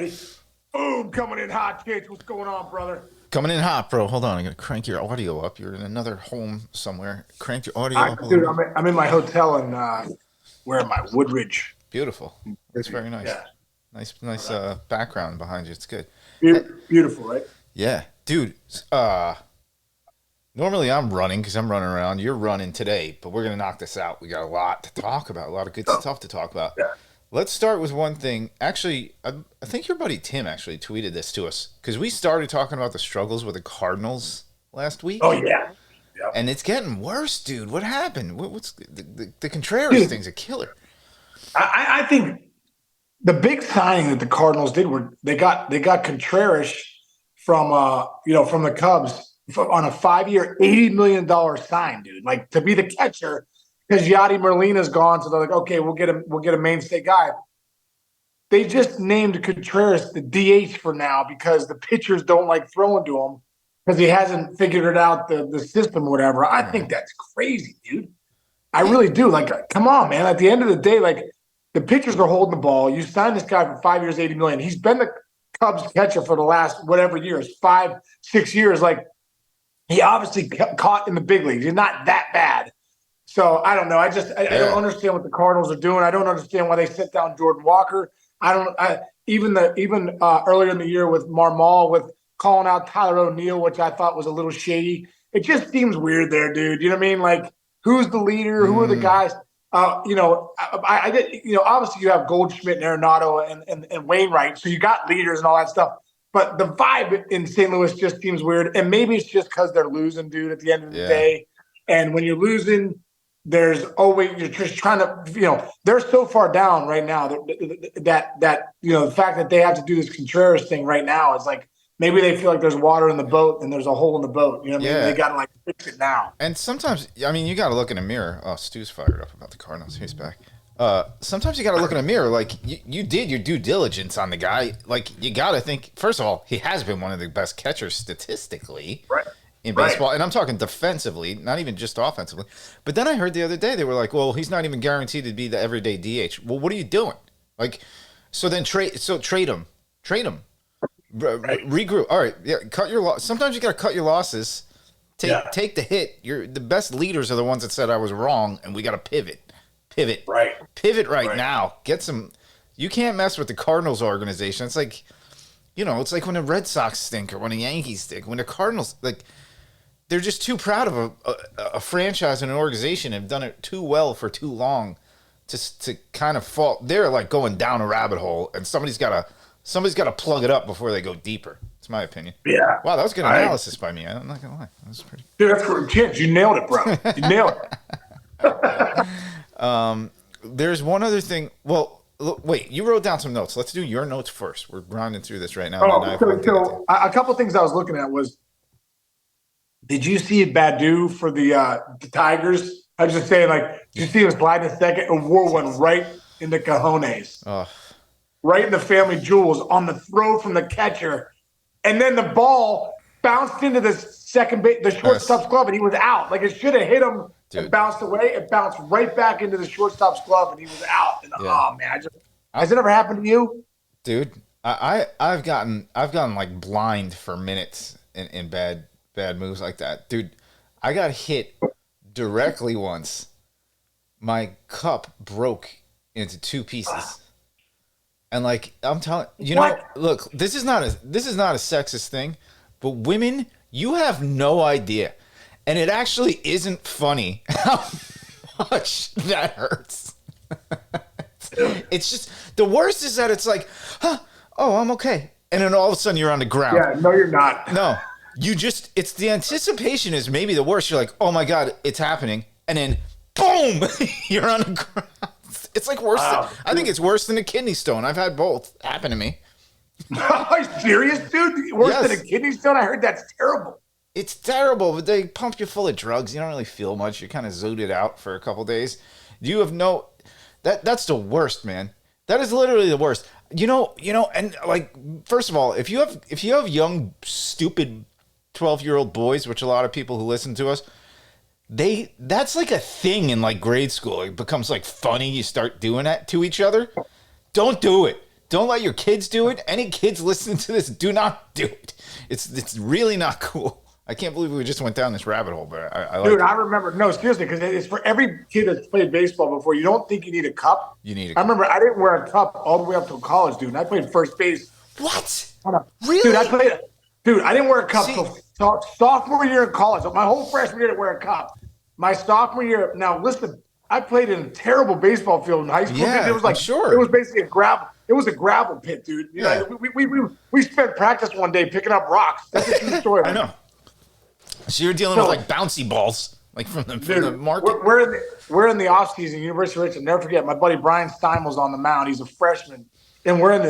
Ready? Boom, coming in hot, kids. What's going on, brother? Coming in hot, bro. Hold on. I'm going to crank your audio up. You're in another home somewhere. Crank your audio up a little Dude, bit. I'm in my hotel in where am I? Woodridge. Beautiful. That's very nice. Yeah. Nice background behind you. It's good. Beautiful, right? Yeah. Dude, normally I'm running because I'm running around. You're running today, but we're going to knock this out. We got a lot to talk about, a lot of good stuff to talk about. Yeah. Let's start with one thing. Actually, I think your buddy Tim actually tweeted this to us because we started talking about the struggles with the Cardinals last week. Oh yeah. Yep. And it's getting worse, dude. What happened? What's the Contreras thing's a killer. I think the big signing that the Cardinals did were they got Contreras from from the Cubs on a 5-year, $80 million sign, dude. Like to be the catcher because Yadi Molina's gone, so they're like, okay, we'll get a mainstay guy. They just named Contreras the DH for now because the pitchers don't like throwing to him because he hasn't figured it out the system or whatever. I think that's crazy, dude. I really do. Like, come on, man. At the end of the day, like the pitchers are holding the ball. You signed this guy for 5 years, $80 million. He's been the Cubs catcher for the last whatever years, 5-6 years. Like he obviously caught in the big leagues. He's not that bad. So I don't know. I don't understand what the Cardinals are doing. I don't understand why they sit down Jordan Walker. Even earlier in the year with Marmol with calling out Tyler O'Neill, which I thought was a little shady. It just seems weird there, dude. You know what I mean? Like who's the leader? Who are the guys? Obviously you have Goldschmidt and Arenado and Wainwright, so you got leaders and all that stuff. But the vibe in St. Louis just seems weird, and maybe it's just because they're losing, dude. At the end of the day, and when you're losing. There's always you're just trying to they're so far down right now that the fact that they have to do this Contreras thing right now is like maybe they feel like there's water in the boat and there's a hole in the boat. You know what I mean? They got to like fix it now. And sometimes you got to look in a mirror. Oh, Stu's fired up about the Cardinals. He's back. Sometimes you got to look in a mirror. Like you did your due diligence on the guy. Like you got to think. First of all, he has been one of the best catchers statistically. Right. In baseball, and I'm talking defensively, not even just offensively. But then I heard the other day they were like, "Well, he's not even guaranteed to be the everyday DH." Well, what are you doing? Like, so then trade him, regroup. All right, cut your loss. Sometimes you got to cut your losses. Take the hit. The best leaders are the ones that said I was wrong, and we got to pivot, pivot right now. Get some. You can't mess with the Cardinals organization. It's like, it's like when the Red Sox stink or when the Yankees stink. When the Cardinals they're just too proud of a franchise and an organization and have done it too well for too long to kind of fall. They're like going down a rabbit hole, and somebody's got to plug it up before they go deeper. It's my opinion. Yeah. Wow, that was good analysis by me. I'm not gonna lie, that was pretty. Dude, that's for kids. You nailed it, bro. You nailed it. There's one other thing. Well, look, wait. You wrote down some notes. Let's do your notes first. We're grinding through this right now. So a couple of things I was looking at was. Did you see Badu for the Tigers? I was just saying, like, did you see him slide in a second and wore one right in the cojones? Right in the family jewels on the throw from the catcher. And then the ball bounced into the the shortstop's glove, and he was out. Like, it should have hit him and bounced away. It bounced right back into the shortstop's glove, and he was out. And, oh, man. Has it ever happened to you? Dude, I've gotten like blind for minutes in bad moves like that. Dude, I got hit directly once. My cup broke into two pieces. And like I'm telling look, this is not a sexist thing, but women, you have no idea. And it actually isn't funny how much that hurts. It's just the worst is that it's like, I'm okay. And then all of a sudden you're on the ground. Yeah, no, you're not. No. It's the anticipation is maybe the worst. You're like, oh my God, it's happening. And then boom, you're on the ground. It's like worse. I think it's worse than a kidney stone. I've had both happen to me. Are you serious, dude? Worse than a kidney stone? I heard that's terrible. It's terrible, but they pump you full of drugs. You don't really feel much. You're kind of zooted out for a couple days. You have that's the worst, man. That is literally the worst. And like, first of all, if you have young, stupid 12-year-old boys, which a lot of people who listen to us, that's like a thing in like grade school. It becomes like funny. You start doing that to each other. Don't do it. Don't let your kids do it. Any kids listening to this, do not do it. It's really not cool. I can't believe we just went down this rabbit hole, but I like Dude, it. I remember. No, seriously, because it's for every kid that's played baseball before. You don't think you need a cup. You need a I cup. remember I didn't wear a cup all the way up to college, dude. And I played first base. What? Hold on. Really? Dude, I didn't wear a cup See- till sophomore year in college. My whole freshman year, I didn't wear a cup. My sophomore year, now listen, I played in a terrible baseball field in high school. Yeah, dude. It was like I'm sure. It was basically a gravel. It was a gravel pit, dude. You Yeah. know, we spent practice one day picking up rocks. That's a true story. I know. So you're dealing with like bouncy balls, like from the market. We're in the off season. University of Richmond. Never forget. My buddy Brian Steimel's on the mound. He's a freshman, and we're in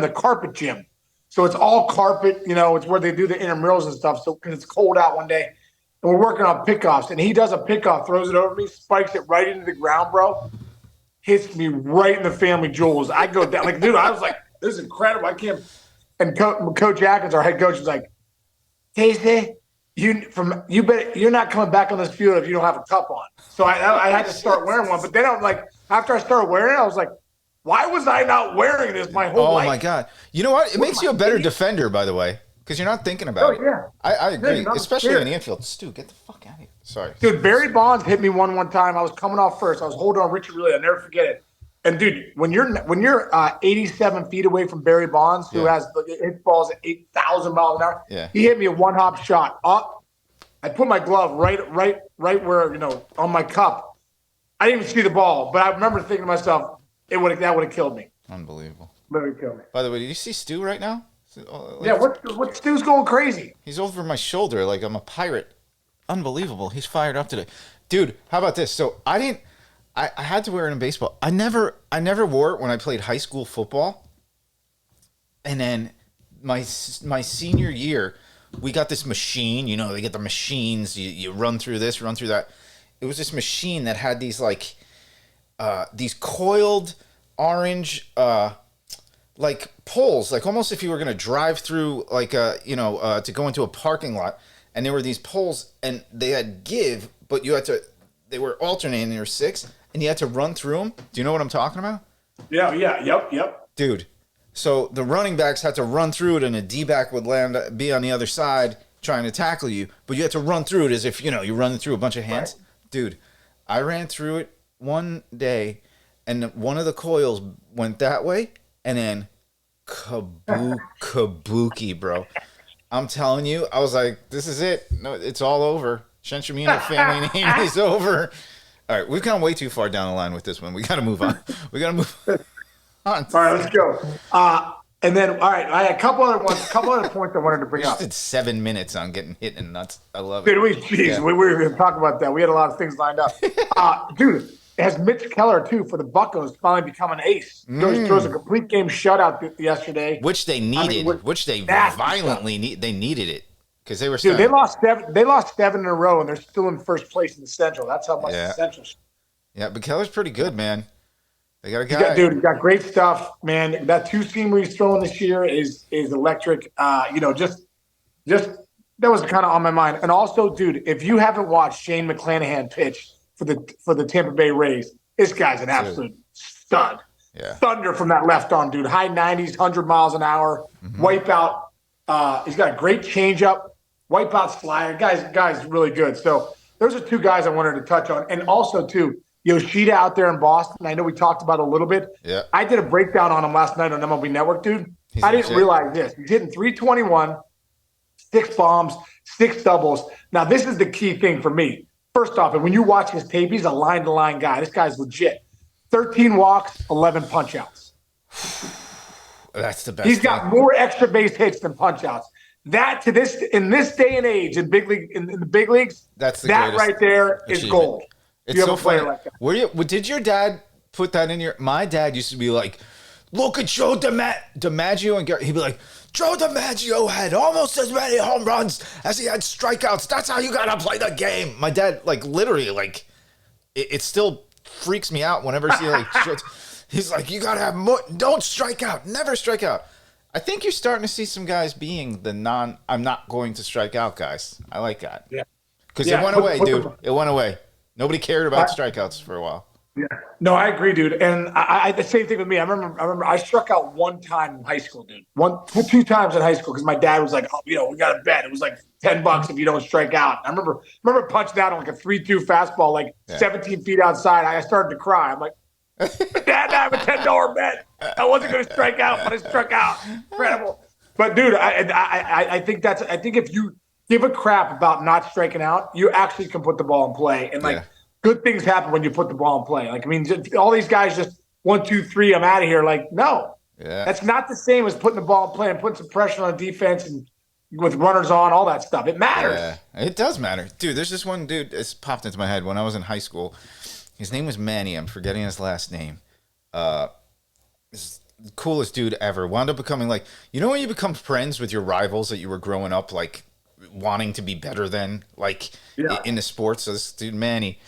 the carpet gym. So it's all carpet. You know, it's where they do the intramurals and stuff. So because it's cold out one day, and we're working on pickoffs, and he does a pickoff, throws it over me, spikes it right into the ground, bro. Hits me right in the family jewels. I go down like, dude. I was like, this is incredible. I can't. And Coach Atkins, our head coach, was like, Casey, you're not coming back on this field if you don't have a cup on. So I had to start wearing one. But then I was like, after I started wearing it, I was like, why was I not wearing this my whole life? Oh my God! You know what? It makes you a better defender, by the way, because you're not thinking about it. Yeah. I agree, Dude, I'm especially scared. in the infield. Stu, get the fuck out of here. Sorry. Dude, Barry Bonds hit me one time. I was coming off first. I was holding on Richard Riley. I'll never forget it. And dude, when you're 87 feet away from Barry Bonds, who has hit balls at 8,000 miles an hour, he hit me a one-hop shot up. I put my glove right where on my cup. I didn't even see the ball, but I remember thinking to myself, that would have killed me. Unbelievable. Literally killed me. By the way, did you see Stu right now? Yeah, what Stu's going crazy? He's over my shoulder like I'm a pirate. Unbelievable. He's fired up today. Dude, how about this? So I had to wear it in baseball. I never wore it when I played high school football. And then my senior year, we got this machine. You know, they get the machines. You run through this, run through that. It was this machine that had these these coiled orange like poles, like almost if you were going to drive through to go into a parking lot, and there were these poles and they had give, but they were alternating. There were 6 and you had to run through them. Do you know what I'm talking about? Yeah, yep. Dude, so the running backs had to run through it and a D-back would be on the other side trying to tackle you, but you had to run through it as if, you're running through a bunch of hands. Right. Dude, I ran through it one day and one of the coils went that way and then kabuki, bro. I'm telling you, I was like, this is it. No, it's all over. Shenshimino family name is over. All right, we've gone way too far down the line with this one. We got to move on. On. All right, let's go. And then, all right, I had a couple other points I wanted to bring up. We just did 7 minutes on getting hit in the nuts. I love it. Dude, we were going to talk about that. We had a lot of things lined up. Dude, it has Mitch Keller, too, for the Buccos, finally become an ace. Throws a complete game shutout yesterday. Which they needed. Which they violently need. They needed it. Because they were Dude, they lost 7 in a row, and they're still in first place in the Central. That's how much the Central. Yeah, but Keller's pretty good, man. They got a guy. He's got great stuff, man. That 2-seamer he's throwing this year is electric. Just that was kind of on my mind. And also, dude, if you haven't watched Shane McClanahan pitch for the Tampa Bay Rays, this guy's an absolute stud. Yeah. Thunder from that left arm, dude. High 90s, 100 miles an hour, wipeout. He's got a great changeup, wipeout slider. Guy's really good. So those are 2 guys I wanted to touch on. And also, too, Yoshida out there in Boston. I know we talked about it a little bit. Yeah. I did a breakdown on him last night on MLB Network, dude. I didn't realize this. He's hitting 321, 6 bombs, 6 doubles. Now, this is the key thing for me. First off, and when you watch his tape, he's a line-to-line guy. This guy's legit. 13 walks, 11 punch-outs. That's the best. He's got more extra base hits than punch-outs. That in this day and age in the big leagues, that's the that right there is gold. It's so funny. Like that. Did your dad put that in your? My dad used to be like, "Look at Joe DiMaggio," and he'd be like, "Joe DiMaggio had almost as many home runs as he had strikeouts. That's how you gotta play the game." My dad, literally, it still freaks me out whenever I see he's like, "You gotta have more. Don't strike out. Never strike out." I think you're starting to see some guys being the I'm not going to strike out guys. I like that. Yeah. Because it went away, dude. It went away. Nobody cared about strikeouts for a while. Yeah. No, I agree, dude. And the same thing with me. I remember I struck out one time in high school, dude. Two times in high school because my dad was like, oh, we got to bet. It was like $10 if you don't strike out. I remember punching out on like a 3-2 fastball, like Yeah. 17 feet outside. I started to cry. I'm like, Dad, I have a $10 bet. I wasn't going to strike out, but I struck out. Incredible. But dude, I think I think if you give a crap about not striking out, you actually can put the ball in play. And like Yeah. good things happen when you put the ball in play. Like, I mean, all these guys just 1, 2, 3, I'm out of here. Like, no, Yeah. that's not the same as putting the ball in play and putting some pressure on defense and with runners on, all that stuff. It matters. Yeah. It does matter. Dude, there's this one dude that's popped into my head when I was in high school. His name was Manny. I'm forgetting his last name. Uh, this coolest dude ever. Wound up becoming like, when you become friends with your rivals that you were growing up like wanting to be better than, like Yeah. in the sports. So this dude Manny,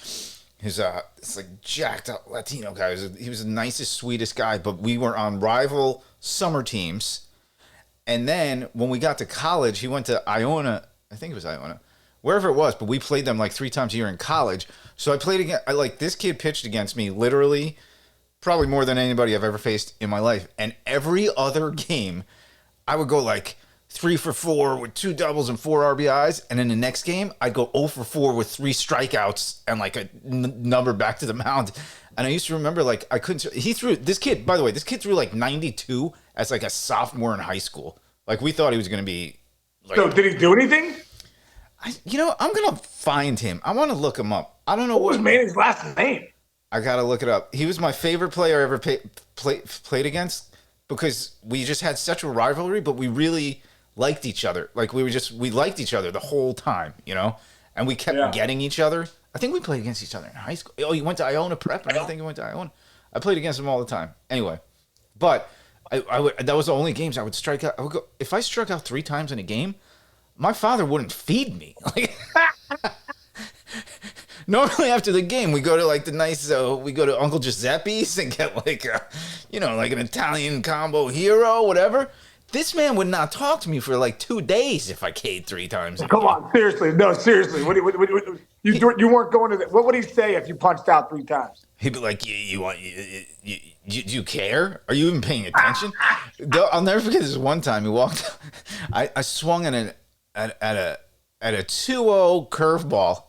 who's it's like jacked up Latino guy. He was the nicest, sweetest guy. But we were on rival summer teams, and then when we got to college, he went to Iona. I think it was Iona, wherever it was. But we played them like 3 times a year in college. So I played against. Like this kid pitched against me literally, probably more than anybody I've ever faced in my life. And every other game, I would go like 3 for 4 with 2 doubles and 4 RBIs, and in the next game, I'd go 0 for 4 with 3 strikeouts and like a number back to the mound. And I used to remember like I couldn't. He threw this kid. By the way, this kid threw like 92 as like a sophomore in high school. Like we thought he was going to be. Like, So did he do anything? I'm gonna find him. I want to look him up. I don't know What was Manny's last name? I gotta look it up. He was my favorite player I ever played against because we just had such a rivalry, but we really liked each other. Like we liked each other the whole time, and we kept getting each other. I think we played against each other in high school. Oh, you went to Iona Prep, and I think you went to Iona. I played against him all the time. Anyway, but I would. That was the only games I would strike out. I would go if I struck out 3 times in a game. My father wouldn't feed me. Like, normally after the game, we go to like we go to Uncle Giuseppe's and get like like an Italian combo hero, whatever. This man would not talk to me for like 2 days if I K'd 3 times. Come on, seriously. No, seriously. You weren't going to that. What would he say if you punched out 3 times? He'd be like, do you care? Are you even paying attention? I'll never forget this one time he walked. I swung at a 2-0 curveball.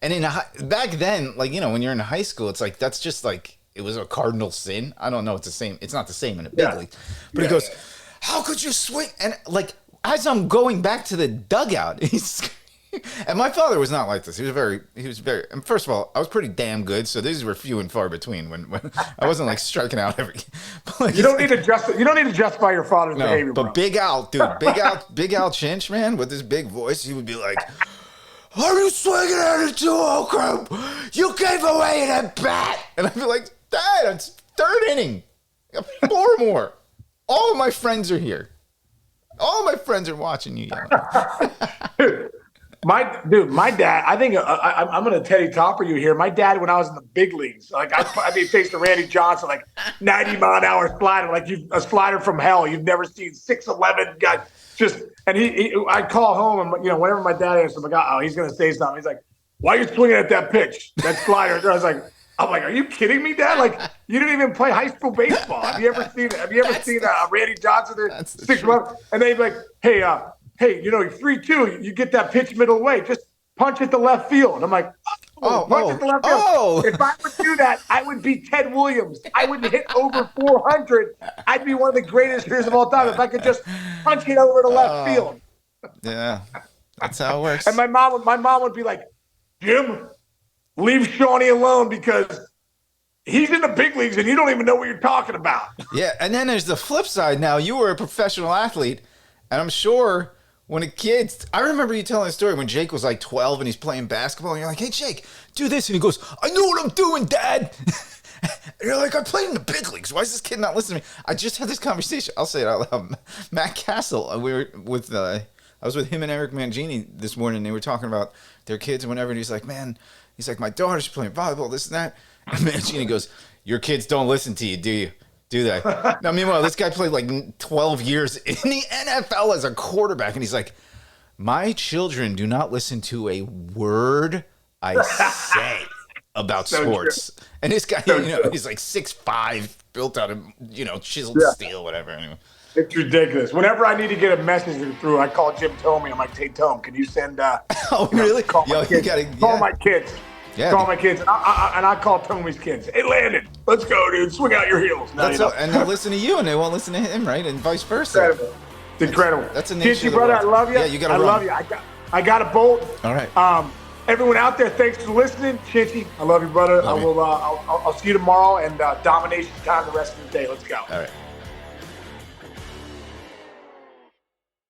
And back then, like, when you're in high school, it's like, that's just like, it was a cardinal sin. I don't know. It's the same. It's not the same in a big league. But he goes, how could you swing? And like, as I'm going back to the dugout, and my father was not like this. He was very, and first of all, I was pretty damn good. So these were few and far between when I wasn't like striking out every. Like, you don't need to justify your father's behavior. But bro. Big Al, dude, Big Al Chinch, man, with his big voice, he would be like, are you swinging at a 2-0 crowd? You gave away an at bat. And I'd be like, Dad, it's 3rd inning. I got 4 more. All of my friends are here. All of my friends are watching you yell. My dad, I think I'm going to Teddy Topper you here. My dad, when I was in the big leagues, like I faced the Randy Johnson, like 90-mile-an-hour slider, like a slider from hell. You've never seen 6'11" guy. And I'd call home and, whenever my dad answers, I'm like, oh, he's going to say something. He's like, why are you swinging at that pitch, that slider? I'm like, are you kidding me, Dad? Like, you didn't even play high school baseball. Have you ever seen Randy Johnson there, 6'11"? And they'd be like, hey, 3-2, you get that pitch middle way. Just punch at the left field. I'm like, punch at the left field. If I would do that, I would be Ted Williams. I would hit over 400. I'd be one of the greatest hitters of all time if I could just punch it over to left field. Yeah, that's how it works. And my mom would be like, Jim, leave Shawnee alone because he's in the big leagues and you don't even know what you're talking about. Yeah, and then there's the flip side. Now, you were a professional athlete, and I'm sure when a kid, I remember you telling a story when Jake was like 12 and he's playing basketball, and you're like, hey, Jake, do this. And he goes, I know what I'm doing, Dad. And you're like, I played in the big leagues. Why is this kid not listening to me? I just had this conversation. I'll say it out loud. Matt Castle, I was with him and Eric Mangini this morning, and they were talking about their kids and whatever, and he's like, my daughter's playing volleyball, this and that. And Mangini goes, your kids don't listen to you, do you? Do they? Now, meanwhile, this guy played like 12 years in the NFL as a quarterback, and he's like, my children do not listen to a word I say. about So sports. And this guy, So you know, true. he's like 6'5", built out of, you know, chiseled Yeah. steel, whatever. Anyway. It's ridiculous. Whenever I need to get a message through, I call Jim Tomey. I'm like, hey, Tome, can you send, Oh, really? call my Yo, you kids. gotta, Call yeah. my kids. Yeah, Call dude. my kids. And I call Tomey's kids. Hey, Landon, let's go, dude. Swing out your heels. No, That's and they'll listen to you and they won't listen to him, right? And vice versa. incredible. It's incredible. That's a nature Chichi, of the brother, world. I love you. Yeah, you gotta I run. love you. I got a bolt. All right. Everyone out there, thanks for listening. Chichi, I love you, brother. Love you. I'll see you tomorrow, and domination time the rest of the day. Let's go. All right.